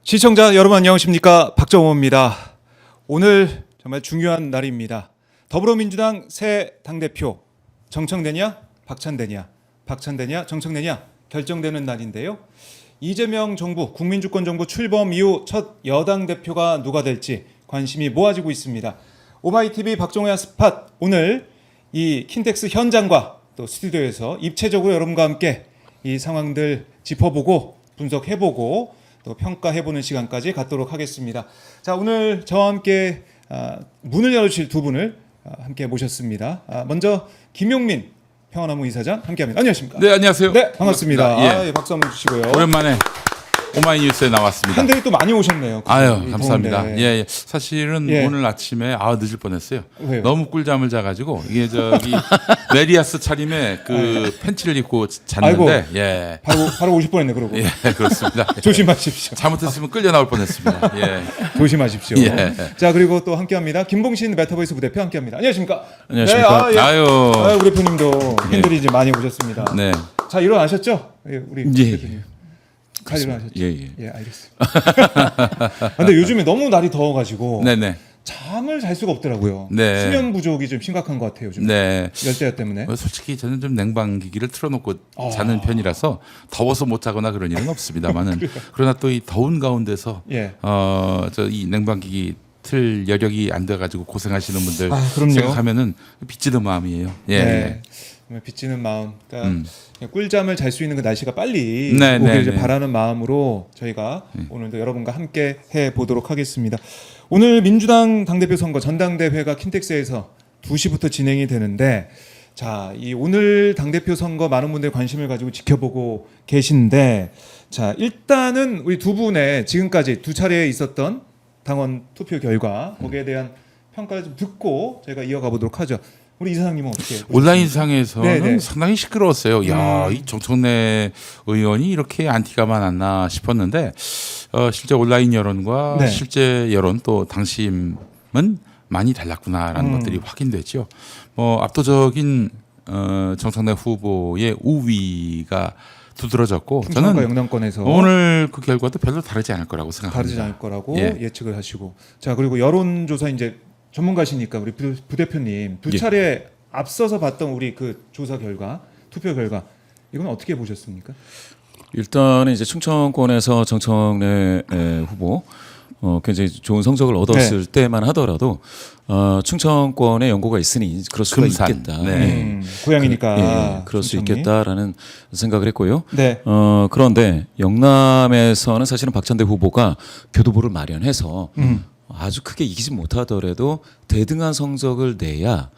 시청자 여러분 안녕하십니까, 박정호입니다. 오늘 정말 중요한 날입니다. 더불어민주당 새 당대표 정청되냐 박찬되냐, 박찬되냐 정청되냐 결정되는 날인데요. 이재명 정부, 국민주권정부 출범 이후 첫 여당 대표가 누가 될지 관심이 모아지고 있습니다. 오마이TV 박정호야 스팟, 오늘 이 킨텍스 현장과 또 스튜디오에서 입체적으로 여러분과 함께 이 상황들 짚어보고 분석해보고 또 평가해보는 시간까지 갖도록 하겠습니다. 자, 오늘 저와 함께 문을 열어주실 두 분을 함께 모셨습니다. 먼저 김용민 평화나무 이사장 함께합니다. 안녕하십니까? 네, 안녕하세요. 네, 반갑습니다. 예. 예, 박수 한번 주시고요. 오랜만에 오마이뉴스에 나왔습니다. 팬들이 또 많이 오셨네요. 아유, 감사합니다. 더운데. 예, 사실은 예. 오늘 아침에 늦을 뻔했어요. 왜요? 너무 꿀잠을 자가지고 이게 저기 메리아스 차림에 그 팬츠를 입고 잤는데, 아이고. 예, 바로 오실 뻔했네. 그러고 예, 그렇습니다. 조심하십시오. 잘못했으면 끌려 나올 뻔했습니다. 예, 조심하십시오. 예. 자, 그리고 또 함께합니다. 김봉신 메타버스 부대표 함께합니다. 안녕하십니까? 안녕하십니까? 네, 아유, 우리 대표님도 팬들이 이제 많이 오셨습니다. 네, 자, 일어나셨죠? 예, 우리 예. 대표님. 잘 일어나셨죠? 예. 예, 알겠습니다. 근데 요즘에 너무 날이 더워가지고 네, 네, 잠을 잘 수가 없더라고요. 네. 수면 부족이 좀 심각한 것 같아요. 요즘 네. 열대야 때문에. 솔직히 저는 좀 냉방기기를 틀어놓고 자는 편이라서 더워서 못 자거나 그런 일은 없습니다만은 그러나 또 이 더운 가운데서 예. 저 이 냉방기기 틀 여력이 안 돼가지고 고생하시는 분들 그럼요. 생각하면은 빚지는 마음이에요. 예. 네. 정말 빚지는 마음. 그러니까 꿀잠을 잘 수 있는 그 날씨가 빨리 네, 오길 네, 이제 네. 바라는 마음으로 저희가 오늘도 여러분과 함께 해 보도록 하겠습니다. 오늘 민주당 당대표 선거 전당대회가 킨텍스에서 2시부터 진행이 되는데, 자, 이 오늘 당대표 선거 많은 분들이 관심을 가지고 지켜보고 계신데, 자, 일단은 우리 두 분의 지금까지 두 차례에 있었던 당원 투표 결과 거기에 대한 평가를 좀 듣고 저희가 이어가 보도록 하죠. 우리 이사장님은 어떻게 온라인상에서는 네네. 상당히 시끄러웠어요. 야, 이 정청래 의원이 이렇게 안티가 많았나 싶었는데 실제 온라인 여론과 네. 실제 여론 또 당심은 많이 달랐구나라는 것들이 확인됐죠. 압도적인 정청래 후보의 우위가 두드러졌고 충청과 저는 영남권에서 오늘 그 결과도 별로 다르지 않을 거라고 다르지 생각합니다. 않을 거라고 예. 예측을 하시고, 자, 그리고 여론조사 이제 전문가시니까 우리 부대표님 두 예. 차례 앞서서 봤던 우리 그 조사 결과, 투표 결과, 이건 어떻게 보셨습니까? 일단은 이제 충청권에서 정청래 후보 굉장히 좋은 성적을 얻었을 때만 하더라도 충청권에 연고가 있으니 그럴 수가 금산. 있겠다. 네. 고향이니까 예, 그럴 수 충청이. 있겠다라는 생각을 했고요. 네. 그런데 영남에서는 사실은 박찬대 후보가 교두보를 마련해서 아주 크게 이기지 못하더라도 대등한 성적을 내야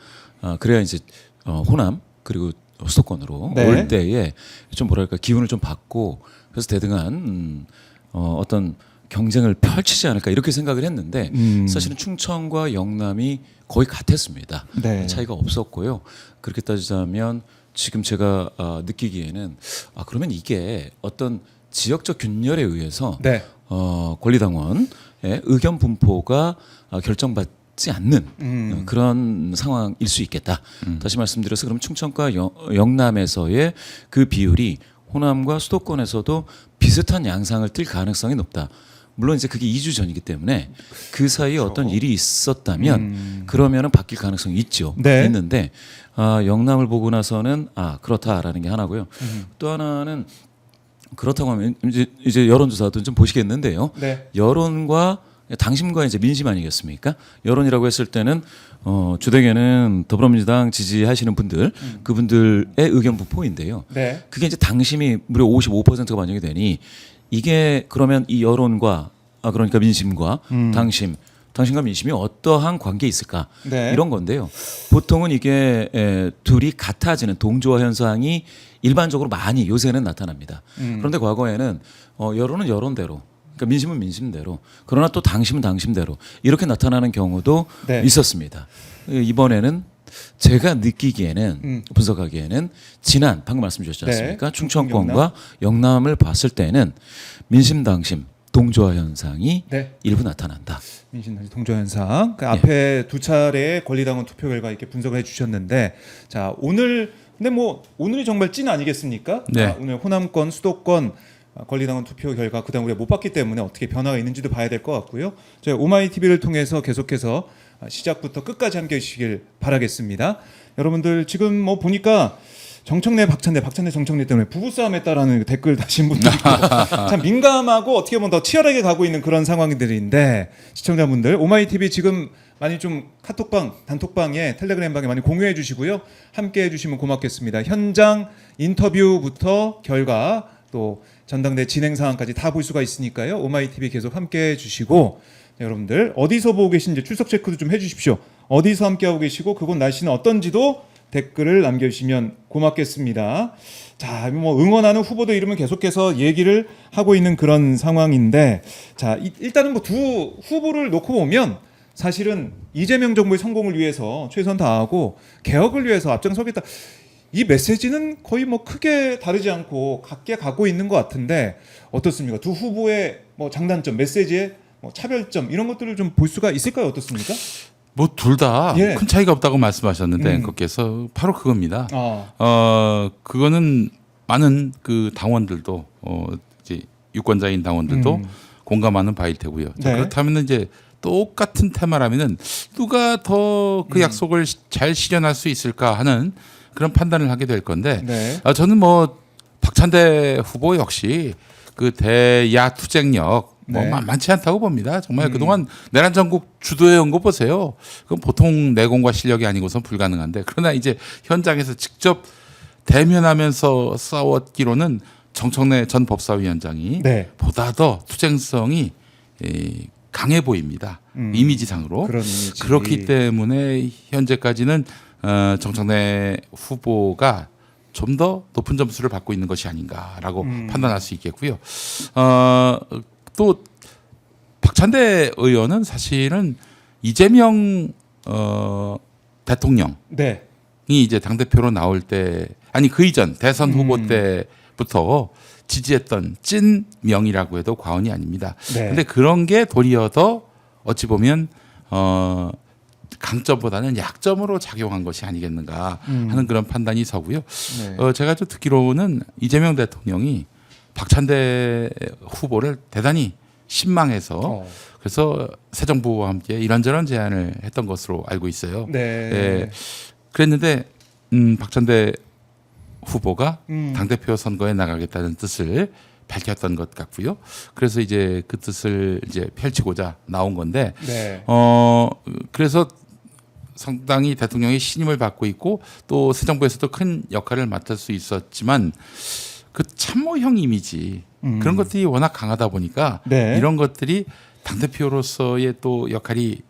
그래야 이제 호남 그리고 수도권으로 네. 올 때에 좀 뭐랄까 기운을 좀 받고 그래서 대등한 어떤 경쟁을 펼치지 않을까 이렇게 생각을 했는데 사실은 충청과 영남이 거의 같았습니다. 네. 차이가 없었고요. 그렇게 따지자면 지금 제가 느끼기에는 그러면 이게 어떤 지역적 균열에 의해서 네. 권리당원의 의견 분포가 결정받지 않는 그런 상황일 수 있겠다. 다시 말씀드려서 그럼 충청과 영남에서의 그 비율이 호남과 수도권에서도 비슷한 양상을 띌 가능성이 높다. 물론 이제 그게 2주 전이기 때문에 그 사이에 어떤 일이 있었다면 그러면은 바뀔 가능성이 있죠. 네. 있는데 영남을 보고 나서는 그렇다라는 게 하나고요. 또 하나는 그렇다고 하면 이제 여론조사도 좀 보시겠는데요. 네. 여론과 당심과 이제 민심 아니겠습니까? 여론이라고 했을 때는 주되게는 더불어민주당 지지하시는 분들 그분들의 의견 분포인데요. 네. 그게 이제 당심이 무려 55%가 반영이 되니 이게 그러면 이 여론과 그러니까 민심과 당심과 민심이 어떠한 관계에 있을까 네. 이런 건데요. 보통은 이게 둘이 같아지는 동조화 현상이 일반적으로 많이 요새는 나타납니다. 그런데 과거에는 여론은 여론대로 그러니까 민심은 민심대로 그러나 또 당심은 당심대로 이렇게 나타나는 경우도 네. 있었습니다. 이번에는 제가 느끼기에는 분석하기에는 지난 방금 말씀 주셨지 않습니까? 네. 충청권과 영남을 봤을 때는 민심 당심 동조화 현상이 네. 일부 나타난다. 민심당시 동조 현상. 그 앞에 두 차례의 권리당원 투표 결과 이렇게 분석을 해주셨는데, 자, 오늘 근데 뭐 오늘이 정말 찐 아니겠습니까? 네. 오늘 호남권, 수도권 권리당원 투표 결과 그다음 우리가 못 봤기 때문에 어떻게 변화가 있는지도 봐야 될 것 같고요. 저희 오마이 TV를 통해서 계속해서 시작부터 끝까지 함께해 주시길 바라겠습니다. 여러분들 지금 뭐 보니까 정청래 박찬대 정청래 때문에 부부싸움 했다라는 댓글 다신 분들이 있고 참 민감하고 어떻게 보면 더 치열하게 가고 있는 그런 상황들인데 시청자분들 오마이TV 지금 많이 좀 카톡방 단톡방에 텔레그램방에 많이 공유해 주시고요. 함께 해주시면 고맙겠습니다. 현장 인터뷰부터 결과 또 전당대 진행 상황까지 다 볼 수가 있으니까요. 오마이TV 계속 함께 해주시고 여러분들 어디서 보고 계신지 출석 체크도 좀 해주십시오. 어디서 함께하고 계시고 그곳 날씨는 어떤지도 댓글을 남겨주시면 고맙겠습니다. 자, 뭐 응원하는 후보들 이름은 계속해서 얘기를 하고 있는 그런 상황인데, 자 일단은 뭐 두 후보를 놓고 보면 사실은 이재명 정부의 성공을 위해서 최선 다하고 개혁을 위해서 앞장서겠다. 이 메시지는 거의 뭐 크게 다르지 않고 같게 가고 있는 것 같은데 어떻습니까? 두 후보의 뭐 장단점, 메시지의 뭐 차별점 이런 것들을 좀 볼 수가 있을까요? 어떻습니까? 뭐 둘 다 큰 예. 차이가 없다고 말씀하셨는데 앵커께서 바로 그겁니다. 그거는 많은 그 당원들도 이제 유권자인 당원들도 공감하는 바일 테고요. 자, 네. 그렇다면 이제 똑같은 테마라면은 누가 더 그 약속을 잘 실현할 수 있을까 하는 그런 판단을 하게 될 건데 네. 저는 뭐 박찬대 후보 역시 그 대야 투쟁력 뭐 네. 많지 않다고 봅니다. 정말 그동안 내란 전국 주도해온 거 보세요. 그건 보통 내공과 실력이 아니고선 불가능한데 그러나 이제 현장에서 직접 대면하면서 싸웠기로는 정청래 전 법사위원장이 네. 보다 더 투쟁성이 강해 보입니다. 이미지상으로. 그런 이미지. 그렇기 때문에 현재까지는 정청래 후보가 좀 더 높은 점수를 받고 있는 것이 아닌가라고 판단할 수 있겠고요. 또 박찬대 의원은 사실은 이재명 대통령이 네. 이제 당 대표로 나올 때 아니 그 이전 대선 후보 때부터 지지했던 찐 명이라고 해도 과언이 아닙니다. 네. 근데 그런 게 도리어 더 어찌 보면 강점보다는 약점으로 작용한 것이 아니겠는가 하는 그런 판단이 서고요. 네. 제가 좀 듣기로는 이재명 대통령이 박찬대 후보를 대단히 신망해서 그래서 새 정부와 함께 이런저런 제안을 했던 것으로 알고 있어요. 네. 예, 그랬는데 박찬대 후보가 당대표 선거에 나가겠다는 뜻을 밝혔던 것 같고요. 그래서 이제 그 뜻을 이제 펼치고자 나온 건데, 네. 그래서 상당히 대통령의 신임을 받고 있고 또 새 정부에서도 큰 역할을 맡을 수 있었지만 그 참모형 이미지 그런 것들이 워낙 강하다 보니까 네. 이런 것들이 당대표로서의 또 역할이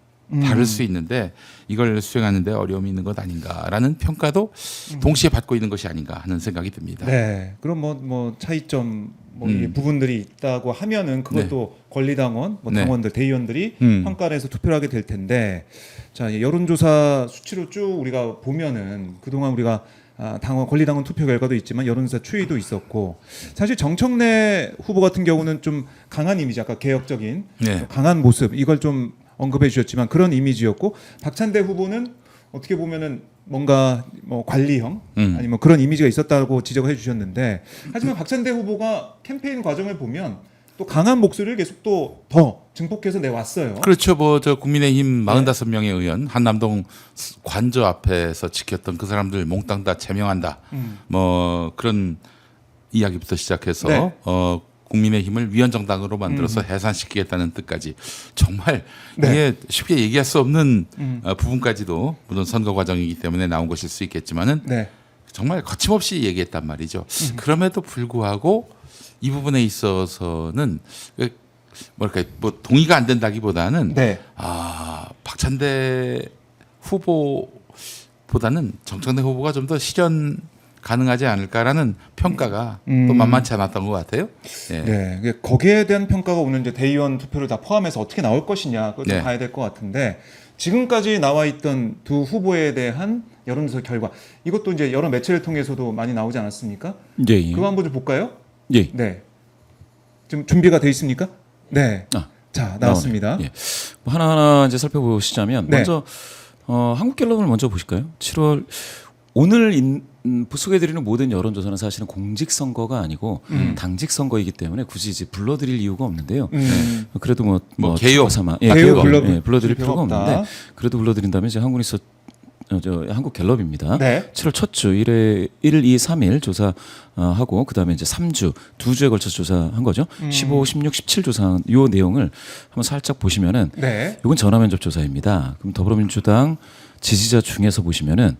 다를 수 있는데 이걸 수행하는데 어려움이 있는 것 아닌가라는 평가도 동시에 받고 있는 것이 아닌가 하는 생각이 듭니다. 네. 그럼 뭐 차이점 이 부분들이 있다고 하면은 그것도 권리당원, 뭐 네. 당원들, 대의원들이 평가를 해서 투표를 하게 될 텐데 자 여론조사 수치로 쭉 우리가 보면은 그동안 우리가 당원 권리당원 투표 결과도 있지만 여론조사 추이도 있었고 사실 정청래 후보 같은 경우는 좀 강한 이미지, 아까 개혁적인 네. 강한 모습 이걸 좀 언급해 주셨지만 그런 이미지였고 박찬대 후보는 어떻게 보면은 뭔가 뭐 관리형 아니면 그런 이미지가 있었다고 지적을 해주셨는데 하지만 박찬대 후보가 캠페인 과정을 보면 또 강한 목소리를 계속 또 더 증폭해서 내왔어요. 그렇죠. 뭐 저 국민의힘 45명의 의원 한남동 관저 앞에서 지켰던 그 사람들 몽땅 다 제명한다. 뭐 그런 이야기부터 시작해서 네. 국민의힘을 위헌정당으로 만들어서 해산시키겠다는 뜻까지 정말 네. 이게 쉽게 얘기할 수 없는 부분까지도 물론 선거 과정이기 때문에 나온 것일 수 있겠지만은 네. 정말 거침없이 얘기했단 말이죠. 그럼에도 불구하고 이 부분에 있어서는 뭐랄까 뭐 동의가 안 된다기보다는 네. 박찬대 후보보다는 정청래 후보가 좀 더 실현 가능하지 않을까라는 평가가 또 만만치 않았던 것 같아요. 예. 네, 이게 거기에 대한 평가가 오늘 이제 대의원 투표를 다 포함해서 어떻게 나올 것이냐 그걸 좀 네. 봐야 될 것 같은데 지금까지 나와 있던 두 후보에 대한 여론조사 결과 이것도 이제 여러 매체를 통해서도 많이 나오지 않았습니까? 예. 그거 한번 좀 볼까요? 예. 네, 지금 준비가 돼 있습니까? 네, 자 나왔습니다. 나오네요. 예. 뭐 하나하나 이제 살펴보시자면 네. 먼저 한국갤럽을 먼저 보실까요? 7월 오늘 소개해드리는 모든 여론조사는 사실은 공직선거가 아니고 당직선거이기 때문에 굳이 이제 불러드릴 이유가 없는데요. 그래도 뭐 개요. 삼아 개요 불러드릴 필요가 필요가 없다. 없는데 그래도 불러드린다면 이제 한국 갤럽입니다. 네. 7월 첫 주 1일, 2, 3일 조사하고 그다음에 이제 3주, 2주에 걸쳐 조사한 거죠. 15, 16, 17 조사한 요 내용을 한번 살짝 보시면은 네. 이건 전화 면접 조사입니다. 그럼 더불어민주당 지지자 중에서 보시면은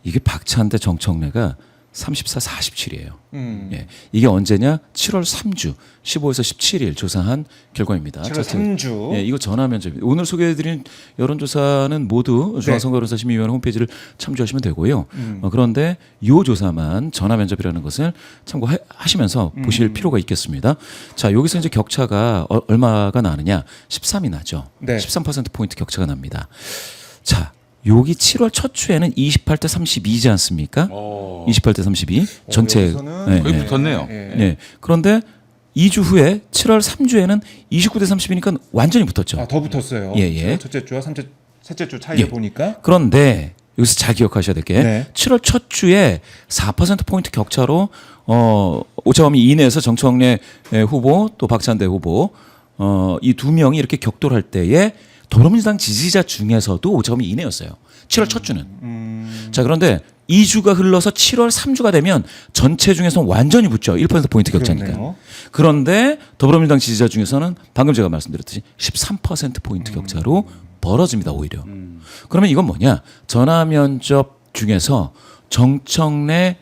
이게 박찬대 정청래가 34, 47이에요. 예. 이게 언제냐? 7월 3주 15에서 17일 조사한 결과입니다. 7월 3주. 예, 이거 전화 면접. 오늘 소개해드린 여론조사는 모두 중앙선거여론조사심의위원회 홈페이지를 참조하시면 되고요. 그런데 이 조사만 전화 면접이라는 것을 참고하시면서 보실 필요가 있겠습니다. 자, 여기서 이제 격차가 얼마가 나느냐? 13이 나죠. 네. 13%포인트 격차가 납니다. 자, 여기 7월 첫 주에는 28대 32이지 않습니까? 28대 32 전체 여기서는 거의 붙었네요. 네. 그런데 2주 후에 7월 3주에는 29대 30이니까 완전히 붙었죠. 아, 더 붙었어요. 예, 예. 첫째 주와 셋째 주 차이를 예. 보니까 그런데 여기서 잘 기억하셔야 될 게 네. 7월 첫 주에 4% 포인트 격차로 오차범위 이내에서 정청래 후보 또 박찬대 후보 이 두 명이 이렇게 격돌할 때에 더불어민주당 지지자 중에서도 오차범위 이내였어요. 7월 첫 주는. 자, 그런데 2주가 흘러서 7월 3주가 되면 전체 중에서 완전히 붙죠. 1%포인트 격차니까. 그렇네요. 그런데 더불어민주당 지지자 중에서는 방금 제가 말씀드렸듯이 13%포인트 격차로 벌어집니다. 오히려. 그러면 이건 뭐냐. 전화 면접 중에서 정청래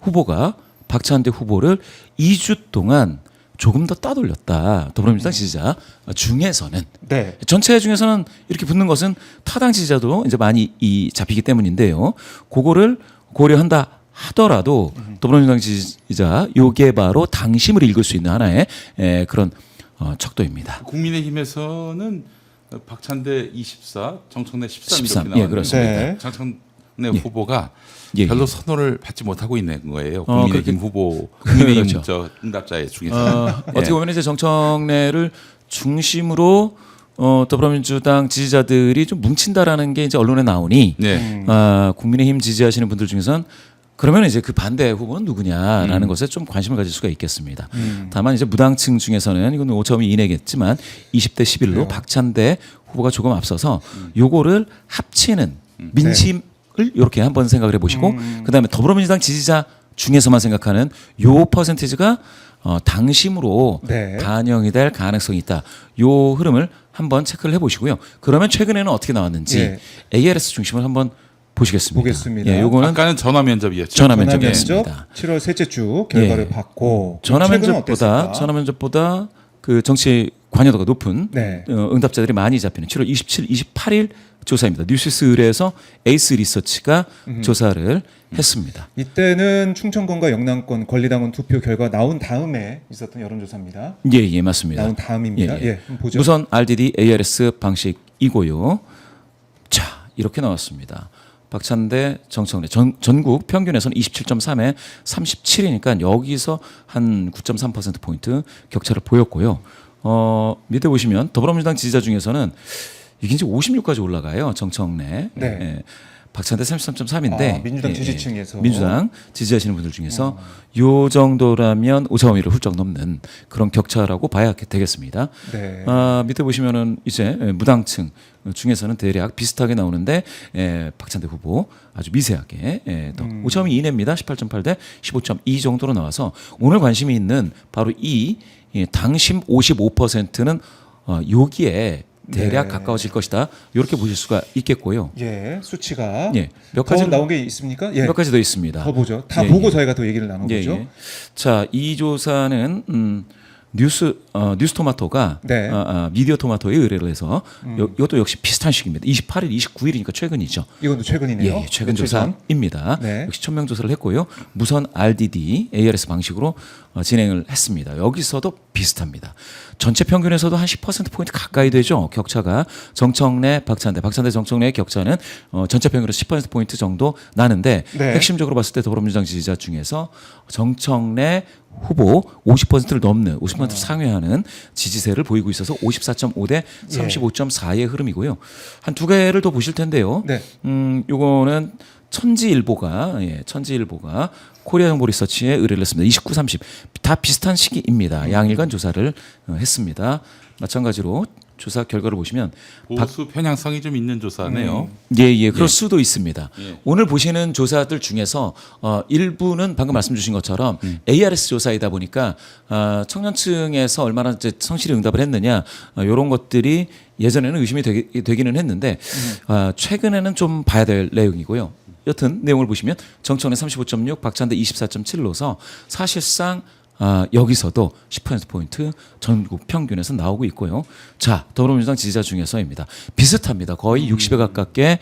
후보가 박찬대 후보를 2주 동안 조금 더 따돌렸다. 더불어민주당 지지자 중에서는 네. 전체 중에서는 이렇게 붙는 것은 타당 지지자도 이제 많이 잡히기 때문인데요. 그거를 고려한다 하더라도 더불어민주당 지지자 요게 바로 당심을 읽을 수 있는 하나의 그런 척도입니다. 국민의힘에서는 박찬대 24, 정청래 13 이렇게 13. 나왔는데 예, 그렇습니다. 네. 정청래 후보가 예, 별로 예. 선호를 받지 못하고 있는 거예요. 그렇게- 국민의힘 후보, 국민의힘 그렇죠. 저 응답자 중에서. 어떻게 보면 이제 정청래를 중심으로 더불어민주당 지지자들이 좀 뭉친다라는 게 이제 언론에 나오니 네. 국민의힘 지지하시는 분들 중에선 그러면 이제 그 반대 후보는 누구냐라는 것에 좀 관심을 가질 수가 있겠습니다. 다만 이제 무당층 중에서는 이건 오차범위 이내겠지만 20대 11로 박찬대 후보가 조금 앞서서 요거를 합치는 민심을 이렇게 한번 생각을 해보시고 그다음에 더불어민주당 지지자 중에서만 생각하는 요 퍼센티지가 당심으로 네. 반영이 될 가능성이 있다. 요 흐름을 한번 체크를 해보시고요. 그러면 최근에는 어떻게 나왔는지 예. ARS 중심으로 한번 보시겠습니다. 보겠습니다. 예, 요거는 아까는 전화 면접이었죠. 전화 전화 면접이었습니다. 면접 7월 셋째 주 결과를 예. 받고 전화 최근은 면접보다 어땠을까? 전화 면접보다 그 정치 관여도가 높은 네. 응답자들이 많이 잡히는 7월 27, 28일 조사입니다. 뉴시스을에서 에이스 리서치가 조사를 했습니다. 이때는 충청권과 영남권 권리당원 투표 결과 나온 다음에 있었던 여론조사입니다. 예, 맞습니다. 나온 다음입니다. 예, 한번 보죠. 무선 RDD ARS 방식이고요. 자, 이렇게 나왔습니다. 박찬대, 정청래 전국 평균에서는 27.3에 37이니까 여기서 한 9.3% 포인트 격차를 보였고요. 밑에 보시면 더불어민주당 지지자 중에서는 이게 이제 56까지 올라가요. 정청래. 네. 예. 박찬대 33.3인데 민주당 지지층에서. 민주당 지지하시는 분들 중에서 요 정도라면 오차범위를 훌쩍 넘는 그런 격차라고 봐야 되겠습니다. 네. 밑에 보시면은 이제 무당층 중에서는 대략 비슷하게 나오는데 박찬대 후보 아주 미세하게 더 오차범위 이내입니다. 18.8 대 15.2 정도로 나와서 오늘 관심이 있는 바로 이 당심 55%는 여기에 대략 네. 가까워질 것이다. 이렇게 보실 수가 있겠고요. 예, 수치가 몇 더 가지 나온 게 있습니까? 예. 몇 가지 더 있습니다. 더 보죠. 다 예, 보고 예. 저희가 더 얘기를 나눠보죠. 예. 자, 이 조사는 뉴스토마토가 네. 미디어 토마토에 의뢰를 해서 이것도 역시 비슷한 시기입니다. 28일, 29일이니까 최근이죠. 이것도 최근이네요. 예, 최근 며칠 전. 조사입니다. 네. 역시 1000명 조사를 했고요. 무선 RDD ARS 방식으로 진행을 했습니다. 여기서도 비슷합니다. 전체 평균에서도 한 10%포인트 가까이 되죠. 격차가 정청래, 박찬대 정청래의 격차는 전체 평균에서 10%포인트 정도 나는데 네. 핵심적으로 봤을 때 더불어민주당 지지자 중에서 정청래 후보 50%를 넘는 50% 상회하는 지지세를 보이고 있어서 54.5 대 35.4의 흐름이고요. 한 두 개를 더 보실 텐데요. 네. 요거는 천지일보가 코리아 정보 리서치에 의뢰를 했습니다. 29, 30 다 비슷한 시기입니다. 양일간 조사를 했습니다. 마찬가지로 조사 결과를 보시면 보수 편향성이 좀 있는 조사네요. 예, 그럴 수도 있습니다. 예. 오늘 보시는 조사들 중에서 일부는 방금 말씀 주신 것처럼 ARS 조사이다 보니까 청년층에서 얼마나 이제 성실히 응답을 했느냐 이런 것들이 예전에는 의심이 되기는 했는데 최근에는 좀 봐야 될 내용이고요. 여튼 내용을 보시면 정청래 35.6, 박찬대 24.7로서 사실상 여기서도 10%포인트 전국 평균에서 나오고 있고요. 자, 더불어민주당 지지자 중에서입니다. 비슷합니다. 거의 60에 가깝게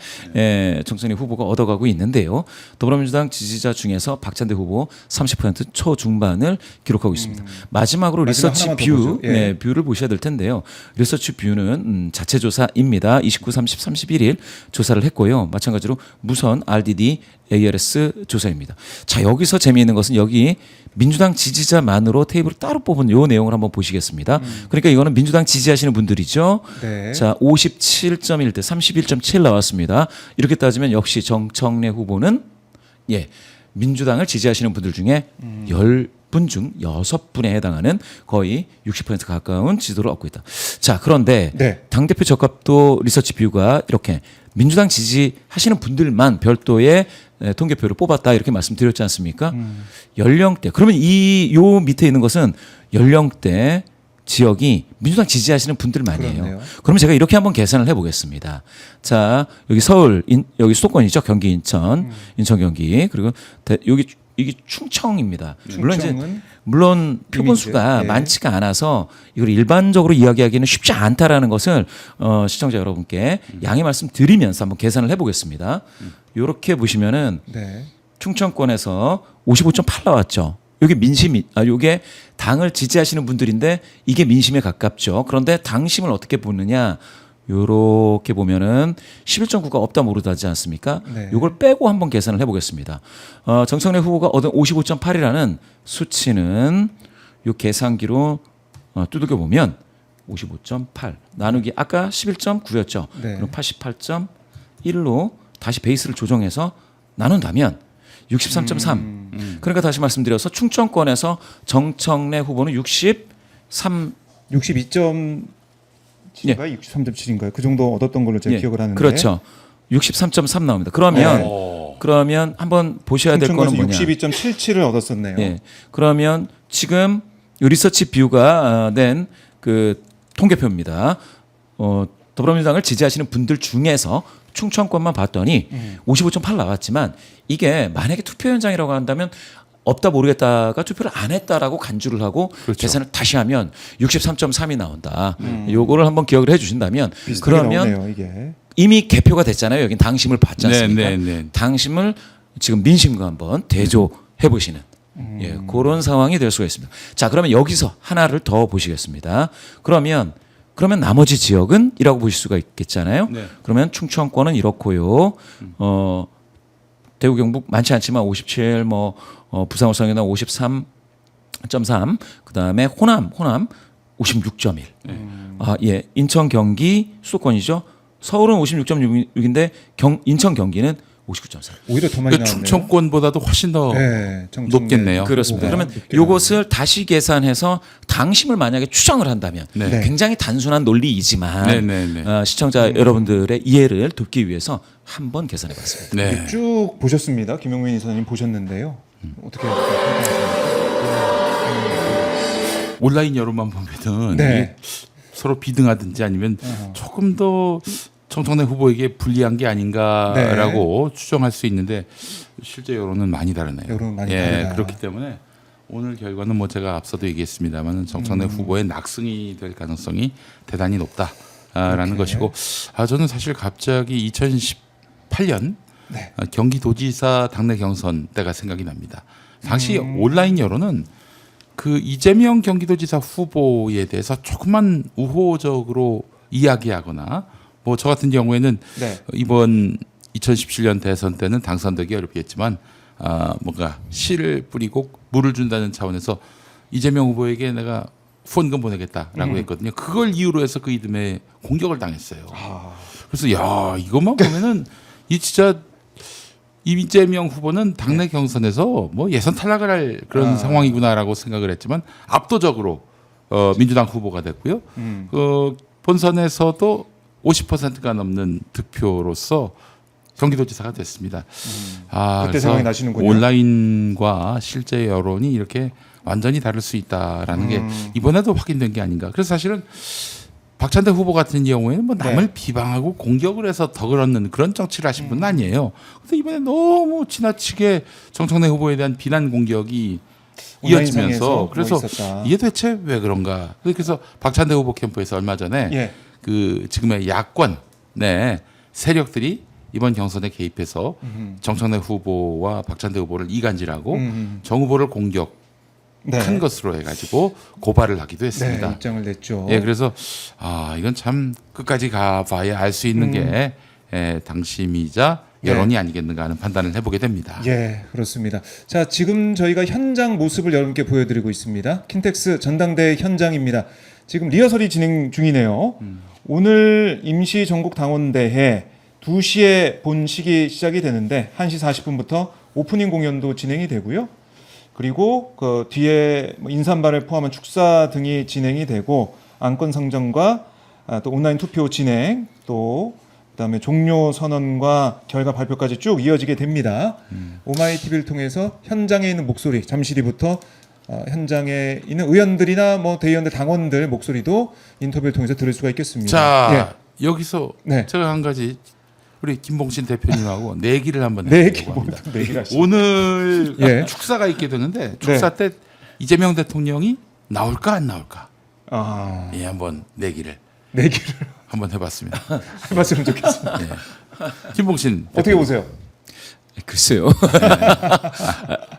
정청래 후보가 얻어가고 있는데요. 더불어민주당 지지자 중에서 박찬대 후보 30% 초중반을 기록하고 있습니다. 마지막으로 마지막 리서치 하나만 더 뷰, 보죠. 예. 뷰를 보셔야 될 텐데요. 리서치 뷰는 자체 조사입니다. 29, 30, 31일 조사를 했고요. 마찬가지로 무선 RDD ARS 조사입니다. 자, 여기서 재미있는 것은 여기 민주당 지지자만으로 테이블을 따로 뽑은 요 내용을 한번 보시겠습니다. 그러니까 이거는 민주당 지지하시는 분들이죠. 네. 자, 57.1대 31.7 나왔습니다. 이렇게 따지면 역시 정청래 후보는 민주당을 지지하시는 분들 중에 10분 중 6분에 해당하는 거의 60% 가까운 지지도를 얻고 있다. 자, 그런데 네. 당대표 적합도 리서치 뷰가 이렇게 민주당 지지하시는 분들만 별도의 통계표를 뽑았다 이렇게 말씀드렸지 않습니까? 연령대 그러면 요 밑에 있는 것은 연령대 지역이 민주당 지지하시는 분들만이에요. 그렇네요. 그러면 제가 이렇게 한번 계산을 해보겠습니다. 자, 여기 서울 여기 수도권이죠. 경기 인천 경기 그리고 여기 이게 충청입니다. 물론 표본 수가 예. 많지가 않아서 이걸 일반적으로 이야기하기는 쉽지 않다라는 것을 시청자 여러분께 양해 말씀드리면서 한번 계산을 해보겠습니다. 이렇게 보시면은 네. 충청권에서 55.8 나왔죠. 이게 민심이 이게 당을 지지하시는 분들인데 이게 민심에 가깝죠. 그런데 당심을 어떻게 보느냐? 요렇게 보면은 11.9가 없다 모르다지 않습니까? 네. 요걸 빼고 한번 계산을 해보겠습니다. 정청래 후보가 얻은 55.8이라는 수치는 요 계산기로 두들겨 보면 55.8 나누기 아까 11.9였죠. 네. 그럼 88.1로 다시 베이스를 조정해서 나눈다면 63.3. 그러니까 다시 말씀드려서 충청권에서 정청래 후보는 63 62.7인가요? 63.7인가요? 그 정도 얻었던 걸로 제가 기억을 하는데. 그렇죠. 63.3 나옵니다. 그러면 한번 보셔야 될 거는 뭐냐? 62.77을 얻었었네요. 예. 그러면 지금 리서치 뷰가 낸 그 통계표입니다. 더불어민주당을 지지하시는 분들 중에서 충청권만 봤더니 55.8 나왔지만 이게 만약에 투표 현장이라고 한다면 없다 모르겠다가 투표를 안 했다라고 간주를 하고 그렇죠. 계산을 다시 하면 63.3이 나온다. 요거를 한번 기억을 해 주신다면 그러면 나오네요, 이게. 이미 개표가 됐잖아요. 여긴 당심을 받지 않습니까? 네. 당심을 지금 민심과 한번 대조해 보시는 그런 상황이 될 수가 있습니다. 자, 그러면 여기서 하나를 더 보시겠습니다. 그러면 나머지 지역은 이라고 보실 수가 있겠잖아요. 네. 그러면 충청권은 이렇고요. 대구 경북 많지 않지만 57, 부산 울산이나 53.3, 그다음에 호남 56.1. 인천 경기 수도권이죠. 서울은 56.6인데 인천 경기는 59.4. 오히려 더 많이 그 나왔네요. 충청권보다도 훨씬 더 네, 정청래 높겠네요. 그렇습니다. 후보가 그러면 높게 이것을 다시 계산해서 당심을 만약에 추정을 한다면 네. 굉장히 단순한 논리이지만 네. 시청자 여러분들의 이해를 돕기 위해서 한번 계산해봤습니다. 네. 이렇게 쭉 보셨습니다. 김용민 이사님 보셨는데요. 어떻게 온라인 여론만 보면은 네. 이게 서로 비등하든지 아니면 조금 더 정청래 후보에게 불리한 게 아닌가라고 추정할 수 있는데 실제 여론은 많이 다르네요. 여론은 많이 다르다. 그렇기 때문에 오늘 결과는 제가 앞서도 얘기했습니다만 정청래 후보의 낙승이 될 가능성이 대단히 높다라는 것이고 저는 사실 갑자기 2018년 네. 경기도지사 당내 경선 때가 생각이 납니다. 당시 온라인 여론은 그 이재명 경기도지사 후보에 대해서 조금만 우호적으로 이야기하거나 저 같은 경우에는 네. 이번 2017년 대선 때는 당선되기 어렵겠지만 뭔가 씨를 뿌리고 물을 준다는 차원에서 이재명 후보에게 내가 후원금 보내겠다라고 했거든요. 그걸 이유로 해서 그 이듬해 공격을 당했어요. 그래서 이것만 보면은 이 진짜 이재명 후보는 당내 경선에서 뭐 예선 탈락을 할 그런 상황이구나라고 생각을 했지만 압도적으로 민주당 후보가 됐고요. 본선에서도 50%가 넘는 득표로서 경기도지사가 됐습니다. 그때 그래서 생각이 나시는군요. 온라인과 실제 여론이 이렇게 완전히 다를 수 있다라는 게 이번에도 확인된 게 아닌가. 그래서 사실은 박찬대 후보 같은 경우에는 뭐 남을 비방하고 공격을 해서 덕을 얻는 그런 정치를 하신 분은 아니에요. 근데 이번에 너무 지나치게 정청래 후보에 대한 비난 공격이 온라인상에서 이어지면서 뭐 그래서 있었다. 이게 대체 왜 그런가? 그래서 박찬대 후보 캠프에서 얼마 전에 예. 그 지금의 야권 네 세력들이 이번 경선에 개입해서 정청래 후보와 박찬대 후보를 이간질하고 정 후보를 공격 네. 큰 것으로 해가지고 고발을 하기도 네, 했습니다. 입장을 냈죠. 예, 그래서 이건 참 끝까지 가봐야 알 수 있는 게 당심이자 여론이 아니겠는가 하는 판단을 해보게 됩니다. 예, 그렇습니다. 자, 지금 저희가 현장 모습을 여러분께 보여드리고 있습니다. 킨텍스 전당대회 현장입니다. 지금 리허설이 진행 중이네요. 오늘 임시 전국 당원대회 2시에 본식이 시작이 되는데 1시 40분부터 오프닝 공연도 진행이 되고요. 그리고 그 뒤에 뭐 인산발을 포함한 축사 등이 진행이 되고 안건 상정과 또 온라인 투표 진행 또 그다음에 종료 선언과 결과 발표까지 쭉 이어지게 됩니다. 오마이 TV를 통해서 현장에 있는 목소리 잠시 뒤부터 현장에 있는 의원들이나 뭐 대의원들 당원들 목소리도 인터뷰를 통해서 들을 수가 있겠습니다. 자, 여기서 네. 제가 한 가지 우리 김봉신 대표님하고 내기를 한번 내기 해보려고 합니다. 내기를 하시죠. 오늘 예. 축사가 있게 되는데 축사 때 이재명 대통령이 나올까 안 나올까? 예, 한번 내기를 한번 해봤습니다. 해봤으면 좋겠습니다. 예. 김봉신 어떻게 보세요? 글쎄요.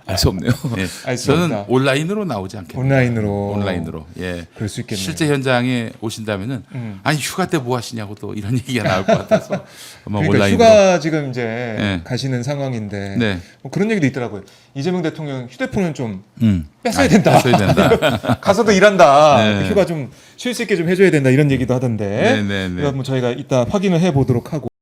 알 수 없네요. 예. 알수 저는 없다. 온라인으로 나오지 않겠다. 온라인으로. 온라인으로. 예. 그럴 수 있겠네요. 실제 현장에 오신다면은 아니 휴가 때 뭐 하시냐고 또 이런 얘기가 나올 것 같아서 아마 그러니까 온라인으로. 휴가 지금 이제 네. 가시는 상황인데 네. 뭐 그런 얘기도 있더라고요. 이재명 대통령 휴대폰은 좀 음. 뺐어야 된다. 뺐어야 된다. 가서도 일한다. 네. 휴가 좀 쉴 수 있게 좀 해줘야 된다 이런 얘기도 하던데. 네, 네, 네. 그럼 뭐 저희가 이따 확인을 해보도록 하고.